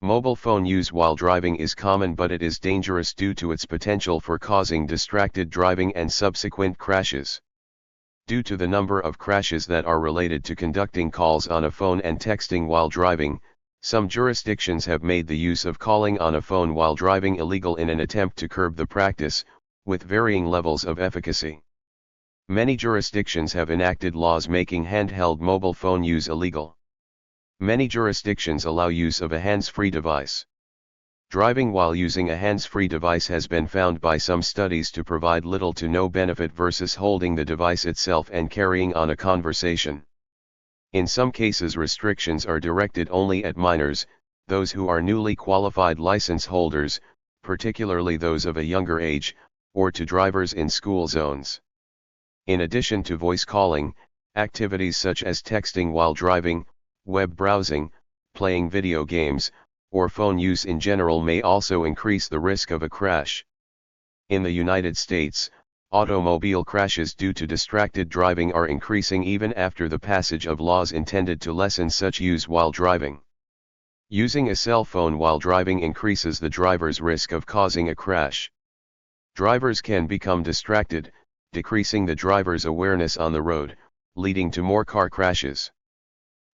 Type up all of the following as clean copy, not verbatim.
Mobile phone use while driving is common, but it is dangerous due to its potential for causing distracted driving and subsequent crashes. Due to the number of crashes that are related to conducting calls on a phone and texting while driving, some jurisdictions have made the use of calling on a phone while driving illegal in an attempt to curb the practice, with varying levels of efficacy. Many jurisdictions have enacted laws making handheld mobile phone use illegal. Many jurisdictions allow use of a hands-free device. Driving while using a hands-free device has been found by some studies to provide little to no benefit versus holding the device itself and carrying on a conversation. In some cases, restrictions are directed only at minors, those who are newly qualified license holders, particularly those of a younger age, or to drivers in school zones. In addition to voice calling, activities such as texting while driving, web browsing, playing video games, or phone use in general may also increase the risk of a crash. In the United States, automobile crashes due to distracted driving are increasing even after the passage of laws intended to lessen such use while driving. Using a cell phone while driving increases the driver's risk of causing a crash. Drivers can become distracted, decreasing the driver's awareness on the road, leading to more car crashes.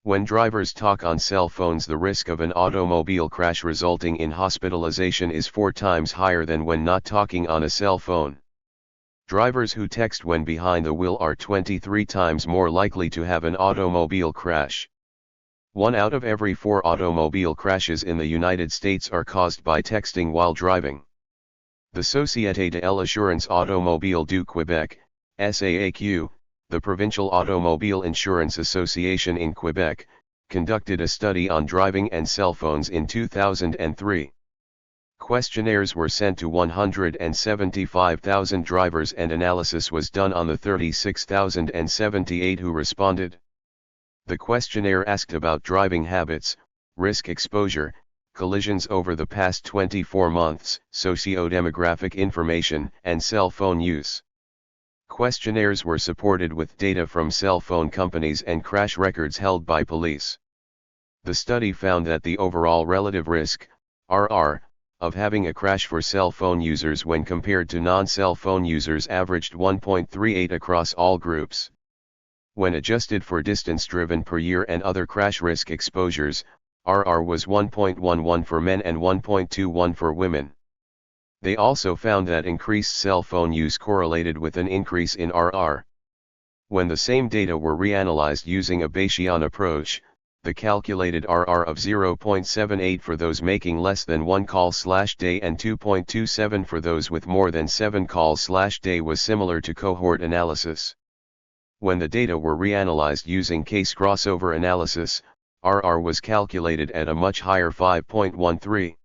When drivers talk on cell phones, the risk of an automobile crash resulting in hospitalization is 4 times higher than when not talking on a cell phone. Drivers who text when behind the wheel are 23 times more likely to have an automobile crash. 1 out of every 4 automobile crashes in the United States are caused by texting while driving. The Société de l'Assurance Automobile du Québec, SAAQ, the Provincial Automobile Insurance Association in Quebec, conducted a study on driving and cell phones in 2003. Questionnaires were sent to 175,000 drivers and analysis was done on the 36,078 who responded. The questionnaire asked about driving habits, risk exposure, collisions over the past 24 months, socio-demographic information, and cell phone use. Questionnaires were supported with data from cell phone companies and crash records held by police. The study found that the overall relative risk, RR, of having a crash for cell phone users when compared to non-cell phone users averaged 1.38 across all groups. When adjusted for distance driven per year and other crash risk exposures, RR was 1.11 for men and 1.21 for women. They also found that increased cell phone use correlated with an increase in RR. When the same data were reanalyzed using a Bayesian approach, the calculated RR of 0.78 for those making less than 1 call/day and 2.27 for those with more than 7 calls/day was similar to cohort analysis. When the data were reanalyzed using case crossover analysis, RR was calculated at a much higher 5.13.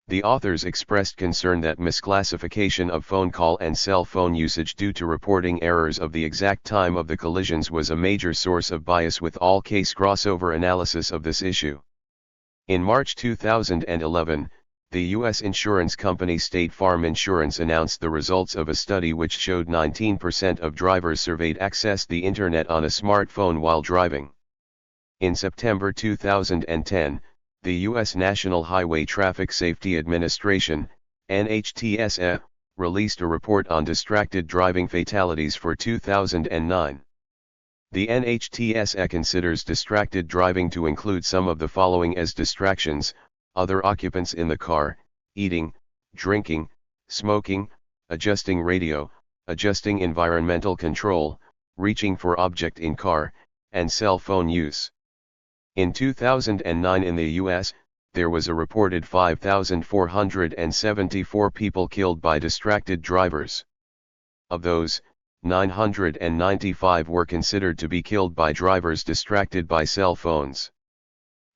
The authors expressed concern that misclassification of phone call and cell phone usage due to reporting errors of the exact time of the collisions was a major source of bias with all case crossover analysis of this issue. In March 2011, the U.S. insurance company State Farm Insurance announced the results of a study which showed 19% of drivers surveyed accessed the internet on a smartphone while driving. In September 2010, the U.S. National Highway Traffic Safety Administration, NHTSA, released a report on distracted driving fatalities for 2009. The NHTSA considers distracted driving to include some of the following as distractions: other occupants in the car, eating, drinking, smoking, adjusting radio, adjusting environmental control, reaching for object in car, and cell phone use. In 2009 in the U.S., there was a reported 5,474 people killed by distracted drivers. Of those, 995 were considered to be killed by drivers distracted by cell phones.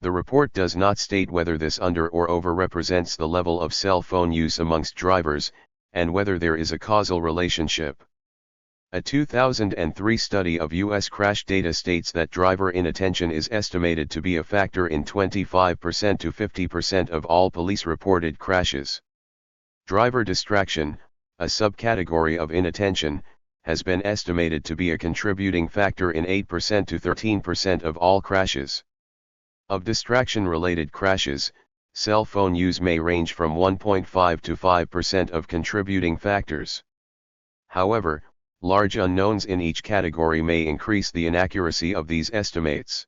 The report does not state whether this under or overrepresents the level of cell phone use amongst drivers, and whether there is a causal relationship. A 2003 study of U.S. crash data states that driver inattention is estimated to be a factor in 25% to 50% of all police-reported crashes. Driver distraction, a subcategory of inattention, has been estimated to be a contributing factor in 8% to 13% of all crashes. Of distraction-related crashes, Cell phone use may range from 1.5 to 5% of contributing factors. However, large unknowns in each category may increase the inaccuracy of these estimates.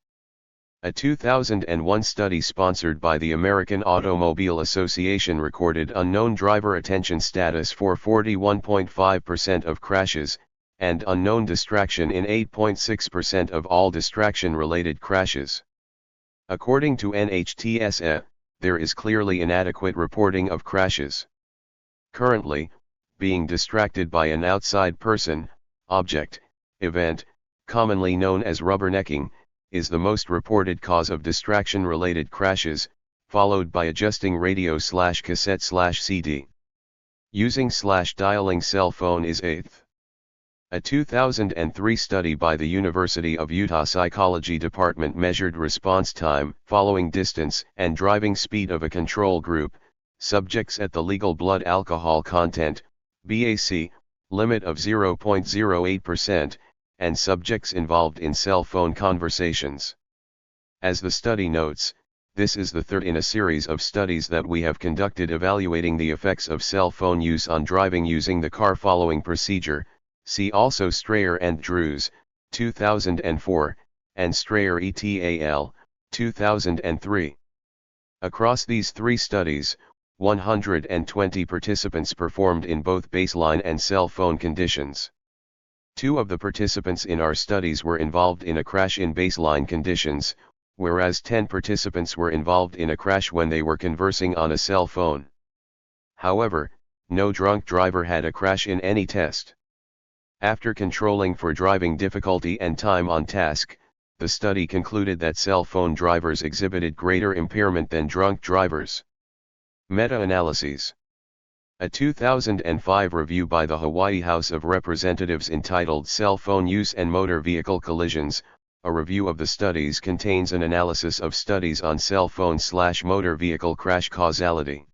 A 2001 study sponsored by the American Automobile Association recorded unknown driver attention status for 41.5% of crashes, and unknown distraction in 8.6% of all distraction-related crashes. According to NHTSA, there is clearly inadequate reporting of crashes. Currently, being distracted by an outside person, object, event, commonly known as rubbernecking, is the most reported cause of distraction-related crashes, followed by adjusting radio/cassette/CD. Using/dialing cell phone is eighth. A 2003 study by the University of Utah Psychology Department measured response time, following distance, and driving speed of a control group, subjects at the legal blood alcohol content, BAC, limit of 0.08%, and subjects involved in cell phone conversations. As the study notes, this is the third in a series of studies that we have conducted evaluating the effects of cell phone use on driving using the car following procedure. See also Strayer and Drews, 2004, and Strayer et al., 2003. Across these three studies, 120 participants performed in both baseline and cell phone conditions. 2 of the participants in our studies were involved in a crash in baseline conditions, whereas 10 participants were involved in a crash when they were conversing on a cell phone. However, no drunk driver had a crash in any test. After controlling for driving difficulty and time on task, the study concluded that cell phone drivers exhibited greater impairment than drunk drivers. Meta-analyses. A 2005 review by the Hawaii House of Representatives entitled Cell Phone Use and Motor Vehicle Collisions, a review of the studies contains an analysis of studies on cell phone/motor vehicle crash causality.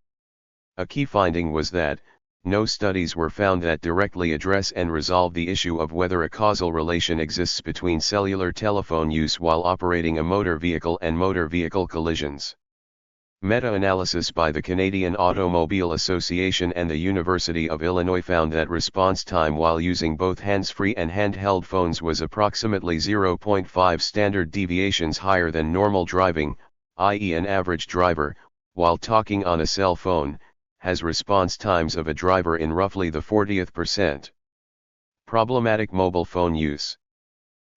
A key finding was that, no studies were found that directly address and resolve the issue of whether a causal relation exists between cellular telephone use while operating a motor vehicle and motor vehicle collisions. Meta-analysis by the Canadian Automobile Association and the University of Illinois found that response time while using both hands-free and handheld phones was approximately 0.5 standard deviations higher than normal driving, i.e. an average driver, while talking on a cell phone, has response times of a driver in roughly the 40th percent. Problematic mobile phone use.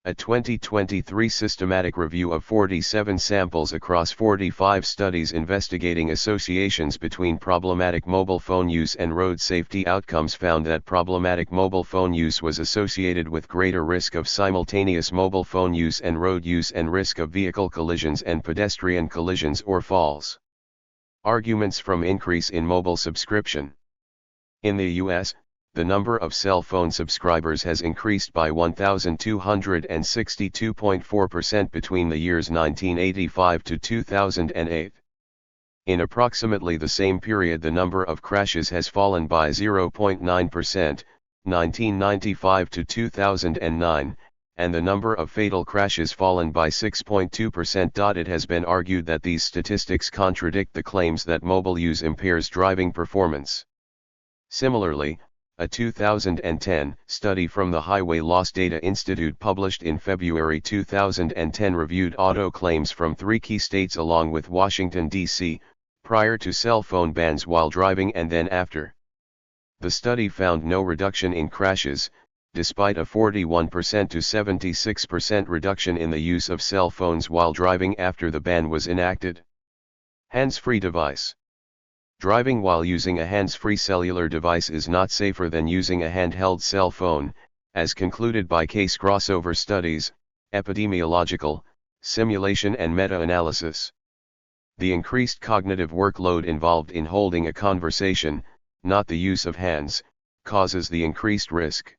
A 2023 systematic review of 47 samples across 45 studies investigating associations between problematic mobile phone use and road safety outcomes found that problematic mobile phone use was associated with greater risk of simultaneous mobile phone use and road use and risk of vehicle collisions and pedestrian collisions or falls. Arguments from increase in mobile subscription. In the U.S., the number of cell phone subscribers has increased by 1,262.4% between the years 1985 to 2008. In approximately the same period, the number of crashes has fallen by 0.9%, 1995 to 2009, and the number of fatal crashes fallen by 6.2%. It has been argued that these statistics contradict the claims that mobile use impairs driving performance. Similarly, a 2010 study from the Highway Loss Data Institute published in February 2010 reviewed auto claims from 3 key states along with Washington, D.C., prior to cell phone bans while driving and then after. The study found no reduction in crashes, despite a 41% to 76% reduction in the use of cell phones while driving after the ban was enacted. Hands-free device. Driving while using a hands-free cellular device is not safer than using a handheld cell phone, as concluded by case crossover studies, epidemiological, simulation and meta-analysis. The increased cognitive workload involved in holding a conversation, not the use of hands, causes the increased risk.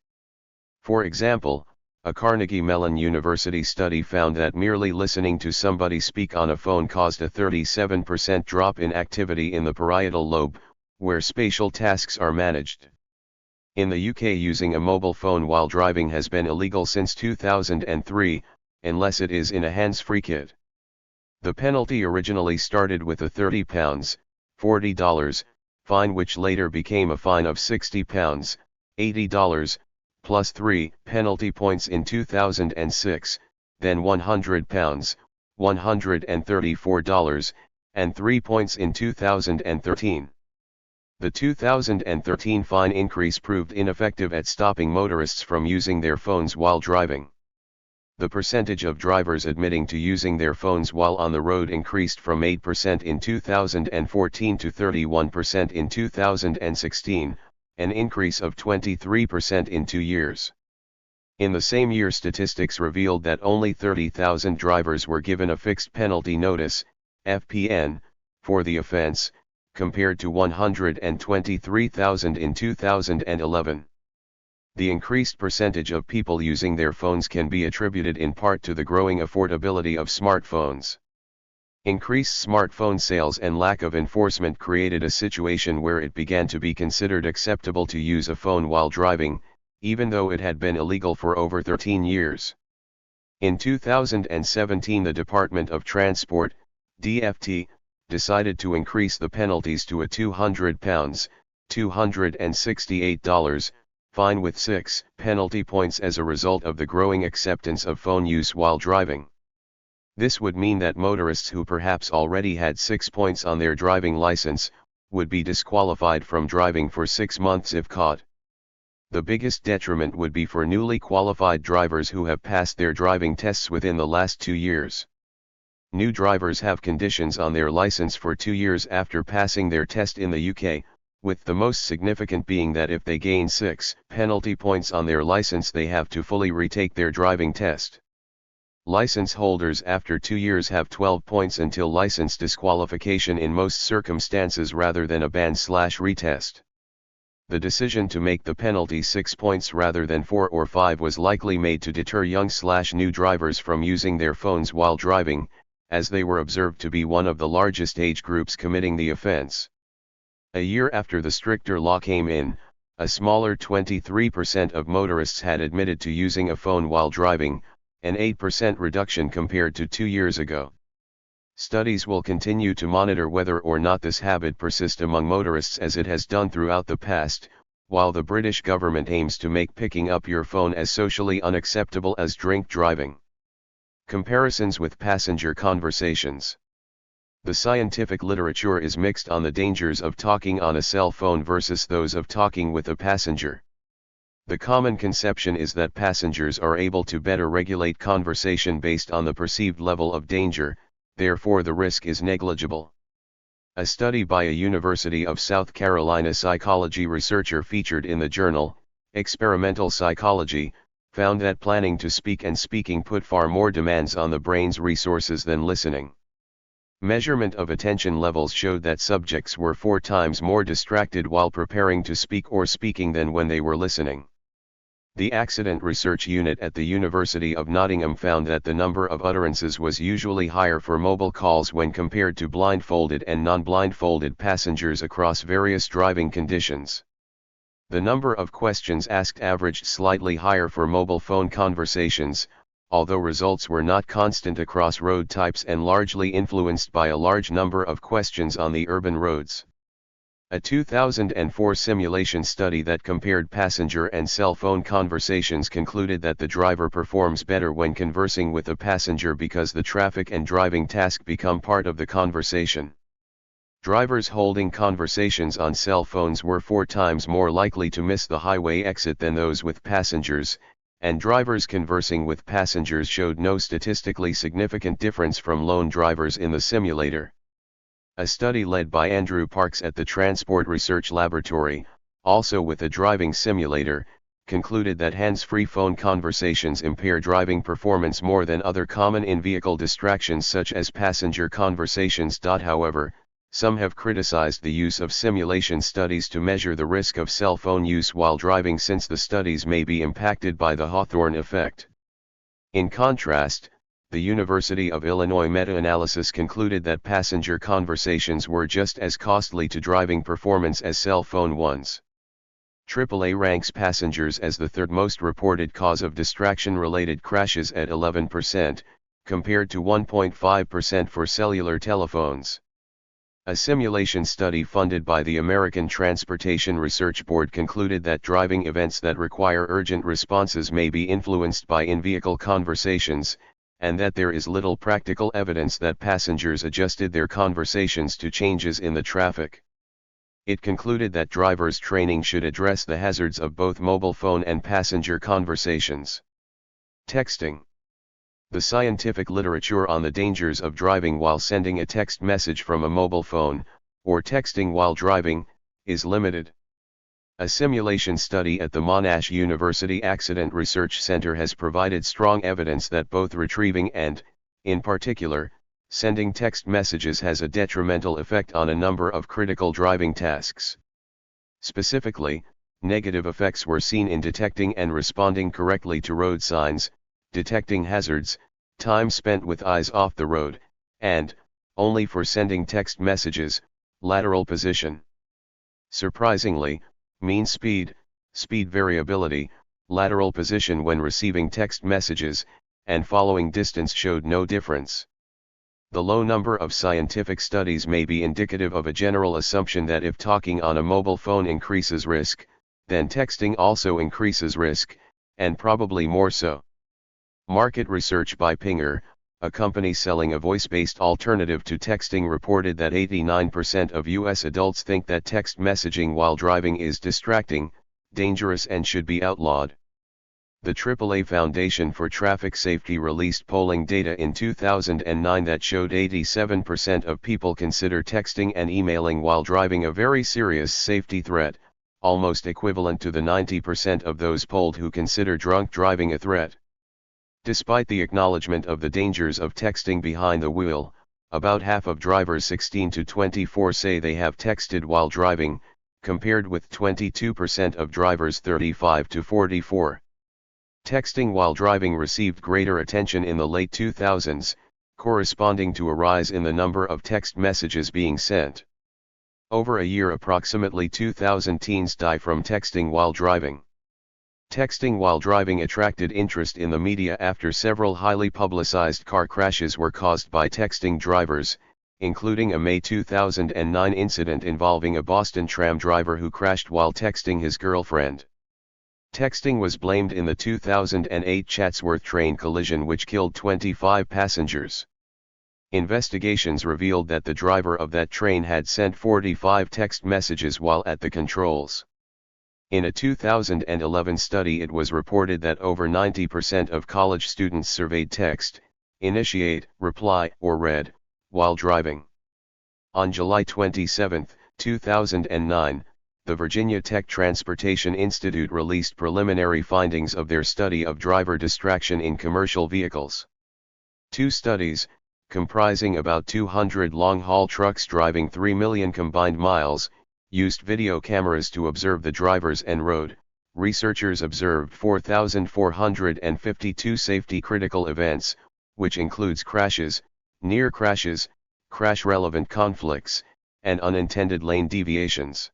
For example, a Carnegie Mellon University study found that merely listening to somebody speak on a phone caused a 37% drop in activity in the parietal lobe, where spatial tasks are managed. In the UK, using a mobile phone while driving has been illegal since 2003, unless it is in a hands-free kit. The penalty originally started with a £30, $40 fine, which later became a fine of £60, $80, plus 3 penalty points in 2006, then £100, $134, and 3 points in 2013. The 2013 fine increase proved ineffective at stopping motorists from using their phones while driving. The percentage of drivers admitting to using their phones while on the road increased from 8% in 2014 to 31% in 2016, an increase of 23% in 2 years. In the same year, statistics revealed that only 30,000 drivers were given a fixed penalty notice, FPN, for the offense, compared to 123,000 in 2011. The increased percentage of people using their phones can be attributed in part to the growing affordability of smartphones. Increased smartphone sales and lack of enforcement created a situation where it began to be considered acceptable to use a phone while driving, even though it had been illegal for over 13 years. In 2017, the Department of Transport, DFT, decided to increase the penalties to a £200, $268, fine with 6 penalty points as a result of the growing acceptance of phone use while driving. This would mean that motorists who perhaps already had 6 points on their driving license would be disqualified from driving for 6 months if caught. The biggest detriment would be for newly qualified drivers who have passed their driving tests within the last 2 years. New drivers have conditions on their license for 2 years after passing their test in the UK, with the most significant being that if they gain 6 penalty points on their license, they have to fully retake their driving test. License holders after 2 years have 12 points until license disqualification in most circumstances rather than a ban/retest. The decision to make the penalty 6 points rather than 4 or 5 was likely made to deter young/new drivers from using their phones while driving, as they were observed to be one of the largest age groups committing the offense. A year after the stricter law came in, a smaller 23% of motorists had admitted to using a phone while driving, an 8% reduction compared to 2 years ago. Studies will continue to monitor whether or not this habit persists among motorists as it has done throughout the past, while the British government aims to make picking up your phone as socially unacceptable as drink driving. Comparisons with passenger conversations. The scientific literature is mixed on the dangers of talking on a cell phone versus those of talking with a passenger. The common conception is that passengers are able to better regulate conversation based on the perceived level of danger, therefore the risk is negligible. A study by a University of South Carolina psychology researcher featured in the journal, Experimental Psychology, found that planning to speak and speaking put far more demands on the brain's resources than listening. Measurement of attention levels showed that subjects were 4 times more distracted while preparing to speak or speaking than when they were listening. The Accident Research Unit at the University of Nottingham found that the number of utterances was usually higher for mobile calls when compared to blindfolded and non-blindfolded passengers across various driving conditions. The number of questions asked averaged slightly higher for mobile phone conversations, although results were not constant across road types and largely influenced by a large number of questions on the urban roads. A 2004 simulation study that compared passenger and cell phone conversations concluded that the driver performs better when conversing with a passenger because the traffic and driving task become part of the conversation. Drivers holding conversations on cell phones were 4 times more likely to miss the highway exit than those with passengers, and drivers conversing with passengers showed no statistically significant difference from lone drivers in the simulator. A study led by Andrew Parks at the Transport Research Laboratory, also with a driving simulator, concluded that hands-free phone conversations impair driving performance more than other common in-vehicle distractions such as passenger conversations. However, some have criticized the use of simulation studies to measure the risk of cell phone use while driving, since the studies may be impacted by the Hawthorne effect. In contrast, the University of Illinois meta-analysis concluded that passenger conversations were just as costly to driving performance as cell phone ones. AAA ranks passengers as the third most reported cause of distraction-related crashes at 11%, compared to 1.5% for cellular telephones. A simulation study funded by the American Transportation Research Board concluded that driving events that require urgent responses may be influenced by in-vehicle conversations, and that there is little practical evidence that passengers adjusted their conversations to changes in the traffic. It concluded that drivers' training should address the hazards of both mobile phone and passenger conversations. Texting. The scientific literature on the dangers of driving while sending a text message from a mobile phone, or texting while driving, is limited. A simulation study at the Monash University Accident Research Center has provided strong evidence that both retrieving and, in particular, sending text messages has a detrimental effect on a number of critical driving tasks. Specifically, negative effects were seen in detecting and responding correctly to road signs, detecting hazards, time spent with eyes off the road, and, only for sending text messages, lateral position. Surprisingly, mean speed, speed variability, lateral position when receiving text messages, and following distance showed no difference. The low number of scientific studies may be indicative of a general assumption that if talking on a mobile phone increases risk, then texting also increases risk, and probably more so. Market research by Pinger, a company selling a voice-based alternative to texting, reported that 89% of U.S. adults think that text messaging while driving is distracting, dangerous, and should be outlawed. The AAA Foundation for Traffic Safety released polling data in 2009 that showed 87% of people consider texting and emailing while driving a very serious safety threat, almost equivalent to the 90% of those polled who consider drunk driving a threat. Despite the acknowledgement of the dangers of texting behind the wheel, about half of drivers 16 to 24 say they have texted while driving, compared with 22% of drivers 35 to 44. Texting while driving received greater attention in the late 2000s, corresponding to a rise in the number of text messages being sent. Over a year, approximately 2,000 teens die from texting while driving. Texting while driving attracted interest in the media after several highly publicized car crashes were caused by texting drivers, including a May 2009 incident involving a Boston tram driver who crashed while texting his girlfriend. Texting was blamed in the 2008 Chatsworth train collision which killed 25 passengers. Investigations revealed that the driver of that train had sent 45 text messages while at the controls. In a 2011 study, it was reported that over 90% of college students surveyed text, initiate, reply, or read, while driving. On July 27, 2009, the Virginia Tech Transportation Institute released preliminary findings of their study of driver distraction in commercial vehicles. Two studies, comprising about 200 long-haul trucks driving 3 million combined miles, used video cameras to observe the drivers en route. Researchers observed 4,452 safety-critical events, which includes crashes, near crashes, crash-relevant conflicts, and unintended lane deviations.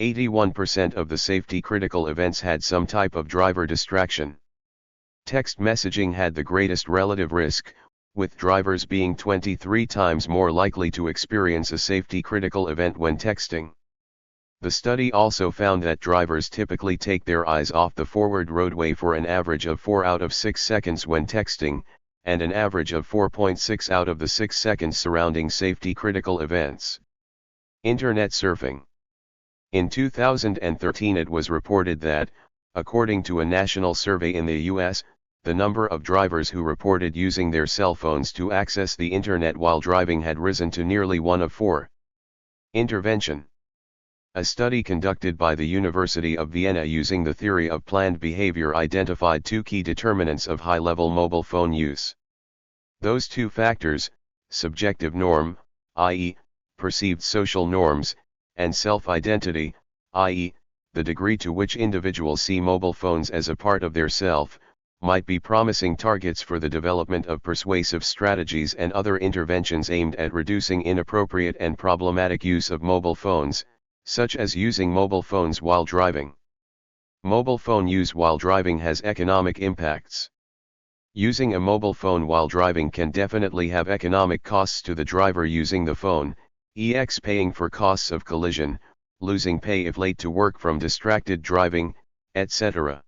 81% of the safety-critical events had some type of driver distraction. Text messaging had the greatest relative risk, with drivers being 23 times more likely to experience a safety-critical event when texting. The study also found that drivers typically take their eyes off the forward roadway for an average of 4 out of 6 seconds when texting, and an average of 4.6 out of the 6 seconds surrounding safety-critical events. Internet surfing. In 2013 it was reported that, according to a national survey in the U.S., the number of drivers who reported using their cell phones to access the internet while driving had risen to nearly 1 of 4. Intervention. A study conducted by the University of Vienna using the theory of planned behavior identified 2 key determinants of high-level mobile phone use. Those 2 factors, subjective norm, i.e., perceived social norms, and self-identity, i.e., the degree to which individuals see mobile phones as a part of their self, might be promising targets for the development of persuasive strategies and other interventions aimed at reducing inappropriate and problematic use of mobile phones, such as using mobile phones while driving. Mobile phone use while driving has economic impacts. Using a mobile phone while driving can definitely have economic costs to the driver using the phone, ex paying for costs of collision, losing pay if late to work from distracted driving, etc.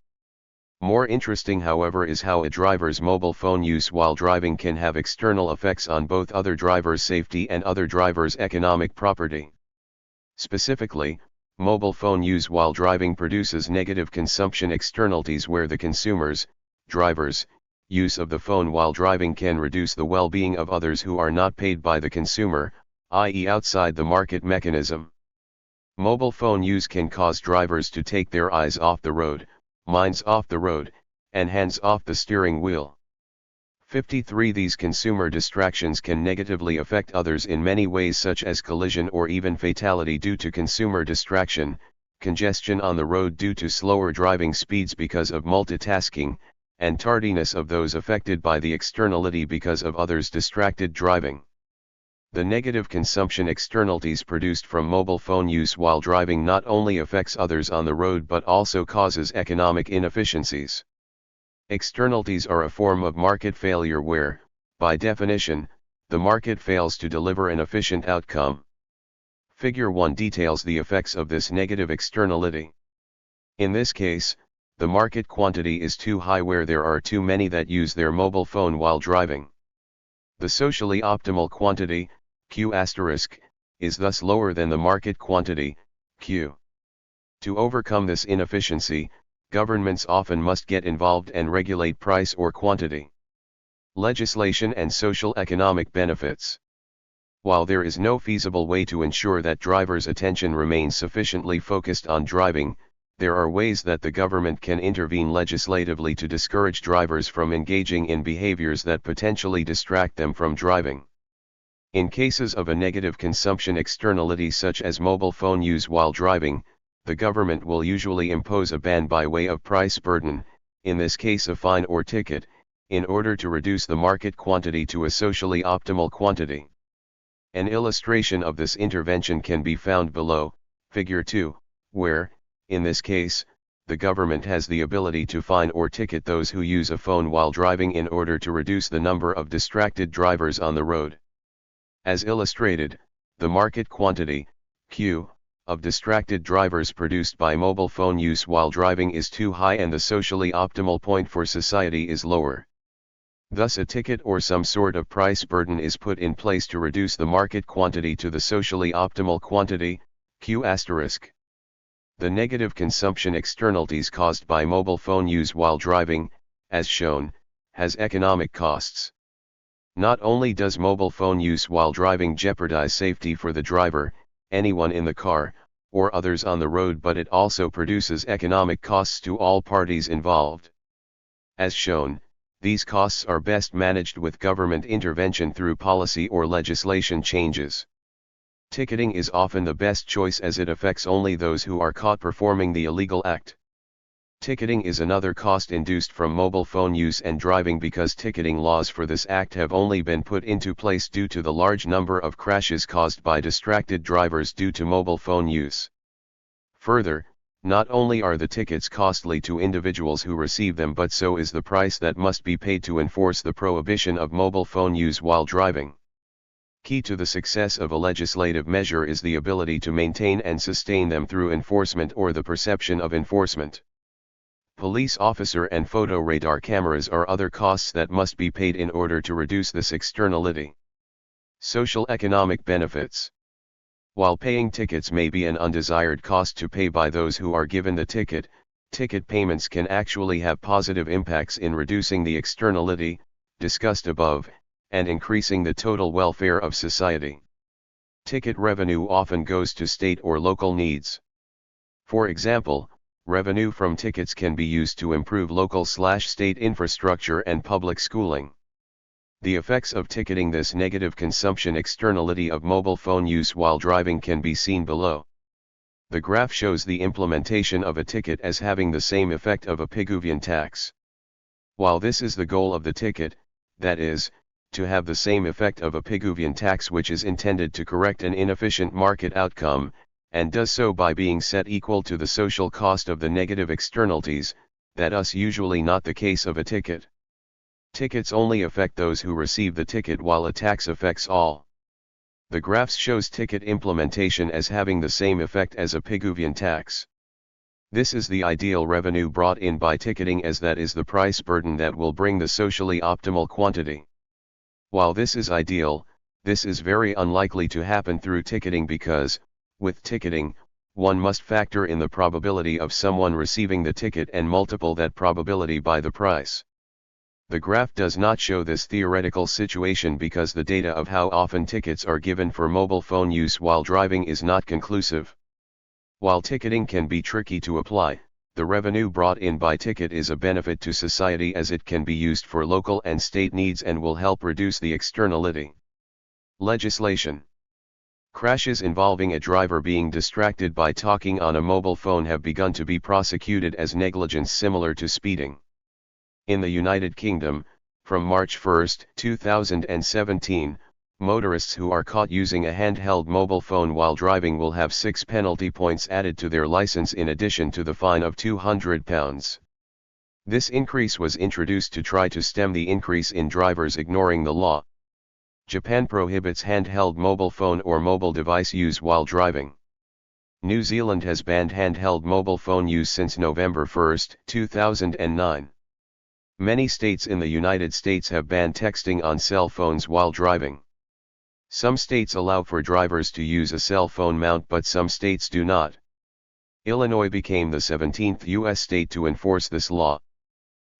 More interesting, however, is how a driver's mobile phone use while driving can have external effects on both other drivers' safety and other drivers' economic property. Specifically, mobile phone use while driving produces negative consumption externalities where the consumer's, driver's, use of the phone while driving can reduce the well-being of others who are not paid by the consumer, i.e. outside the market mechanism. Mobile phone use can cause drivers to take their eyes off the road, minds off the road, and hands off the steering wheel. 53. These consumer distractions can negatively affect others in many ways, such as collision or even fatality due to consumer distraction, congestion on the road due to slower driving speeds because of multitasking, and tardiness of those affected by the externality because of others' distracted driving. The negative consumption externalities produced from mobile phone use while driving not only affects others on the road but also causes economic inefficiencies. Externalities are a form of market failure where, by definition, the market fails to deliver an efficient outcome. Figure 1 details the effects of this negative externality. In this case, the market quantity is too high where there are too many that use their mobile phone while driving. The socially optimal quantity, Q*, is thus lower than the market quantity, Q. To overcome this inefficiency, governments often must get involved and regulate price or quantity. Legislation and social economic benefits. While there is no feasible way to ensure that drivers' attention remains sufficiently focused on driving, there are ways that the government can intervene legislatively to discourage drivers from engaging in behaviors that potentially distract them from driving. In cases of a negative consumption externality such as mobile phone use while driving, the government will usually impose a ban by way of price burden, in this case a fine or ticket, in order to reduce the market quantity to a socially optimal quantity. An illustration of this intervention can be found below, Figure 2, where, in this case, the government has the ability to fine or ticket those who use a phone while driving in order to reduce the number of distracted drivers on the road. As illustrated, the market quantity, Q, of distracted drivers produced by mobile phone use while driving is too high and the socially optimal point for society is lower. Thus a ticket or some sort of price burden is put in place to reduce the market quantity to the socially optimal quantity, Q*. The negative consumption externalities caused by mobile phone use while driving, as shown, has economic costs. Not only does mobile phone use while driving jeopardize safety for the driver, anyone in the car, or others on the road, but it also produces economic costs to all parties involved. As shown, these costs are best managed with government intervention through policy or legislation changes. Ticketing is often the best choice as it affects only those who are caught performing the illegal act. Ticketing is another cost induced from mobile phone use and driving because ticketing laws for this act have only been put into place due to the large number of crashes caused by distracted drivers due to mobile phone use. Further, not only are the tickets costly to individuals who receive them, but so is the price that must be paid to enforce the prohibition of mobile phone use while driving. Key to the success of a legislative measure is the ability to maintain and sustain them through enforcement or the perception of enforcement. Police officer and photo radar cameras are other costs that must be paid in order to reduce this externality. Social economic benefits. While paying tickets may be an undesired cost to pay by those who are given the ticket, ticket payments can actually have positive impacts in reducing the externality, discussed above, and increasing the total welfare of society. Ticket revenue often goes to state or local needs. For example, revenue from tickets can be used to improve local/state infrastructure and public schooling. The effects of ticketing this negative consumption externality of mobile phone use while driving can be seen below. The graph shows the implementation of a ticket as having the same effect of a Pigouvian tax. While this is the goal of the ticket, that is, to have the same effect of a Pigouvian tax which is intended to correct an inefficient market outcome, and does so by being set equal to the social cost of the negative externalities, that is usually not the case of a ticket. Tickets only affect those who receive the ticket while a tax affects all. The graphs shows ticket implementation as having the same effect as a Pigouvian tax. This is the ideal revenue brought in by ticketing, as that is the price burden that will bring the socially optimal quantity. While this is ideal, this is very unlikely to happen through ticketing because, with ticketing, one must factor in the probability of someone receiving the ticket and multiply that probability by the price. The graph does not show this theoretical situation because the data of how often tickets are given for mobile phone use while driving is not conclusive. While ticketing can be tricky to apply, the revenue brought in by ticket is a benefit to society as it can be used for local and state needs and will help reduce the externality. Legislation. Crashes involving a driver being distracted by talking on a mobile phone have begun to be prosecuted as negligence similar to speeding. In the United Kingdom, from March 1, 2017, motorists who are caught using a handheld mobile phone while driving will have 6 penalty points added to their license in addition to the fine of £200. This increase was introduced to try to stem the increase in drivers ignoring the law. Japan prohibits handheld mobile phone or mobile device use while driving. New Zealand has banned handheld mobile phone use since November 1, 2009. Many states in the United States have banned texting on cell phones while driving. Some states allow for drivers to use a cell phone mount, but some states do not. Illinois became the 17th U.S. state to enforce this law.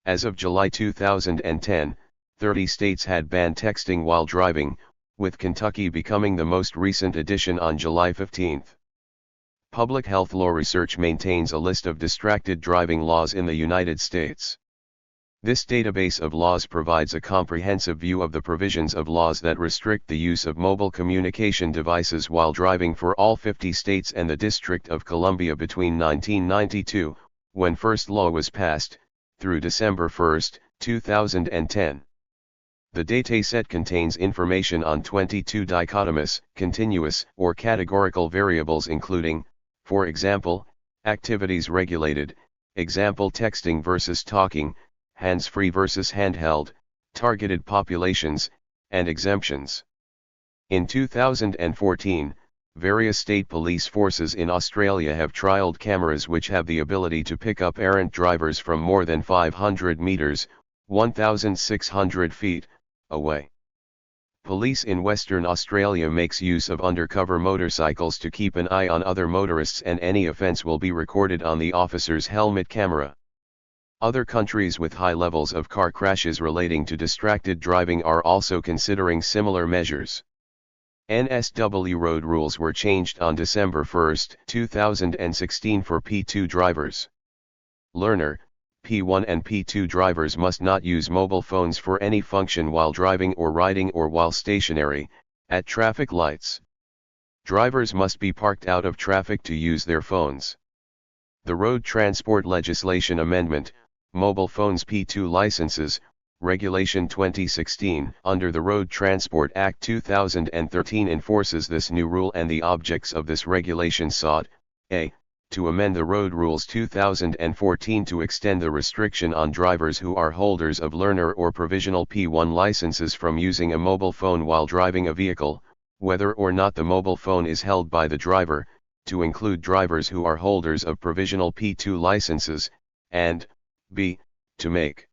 As of July 2010, 30 states had banned texting while driving, with Kentucky becoming the most recent addition on July 15. Public Health Law Research maintains a list of distracted driving laws in the United States. This database of laws provides a comprehensive view of the provisions of laws that restrict the use of mobile communication devices while driving for all 50 states and the District of Columbia between 1992, when first law was passed, through December 1, 2010. The dataset contains information on 22 dichotomous, continuous, or categorical variables including, for example, activities regulated, example texting versus talking, hands-free versus handheld, targeted populations, and exemptions. In 2014, various state police forces in Australia have trialled cameras which have the ability to pick up errant drivers from more than 500 meters, 1,600 feet, away. Police in Western Australia makes use of undercover motorcycles to keep an eye on other motorists, and any offence will be recorded on the officer's helmet camera. Other countries with high levels of car crashes relating to distracted driving are also considering similar measures. NSW road rules were changed on December 1, 2016 for P2 drivers. Learner, P1 and P2 drivers must not use mobile phones for any function while driving or riding or while stationary, at traffic lights. Drivers must be parked out of traffic to use their phones. The Road Transport Legislation Amendment, Mobile Phones P2 Licenses, Regulation 2016 under the Road Transport Act 2013 enforces this new rule, and the objects of this regulation sought, a. to amend the Road Rules 2014 to extend the restriction on drivers who are holders of learner or provisional P1 licenses from using a mobile phone while driving a vehicle, whether or not the mobile phone is held by the driver, to include drivers who are holders of provisional P2 licenses, and, b. to make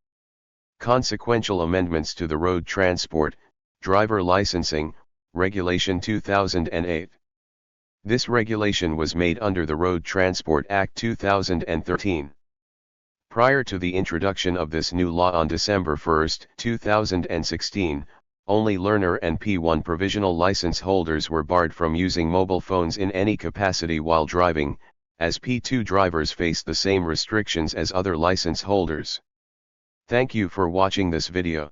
consequential amendments to the Road Transport, Driver Licensing, Regulation 2008. This regulation was made under the Road Transport Act 2013. Prior to the introduction of this new law on December 1, 2016, only learner and P1 provisional license holders were barred from using mobile phones in any capacity while driving, as P2 drivers face the same restrictions as other license holders. Thank you for watching this video.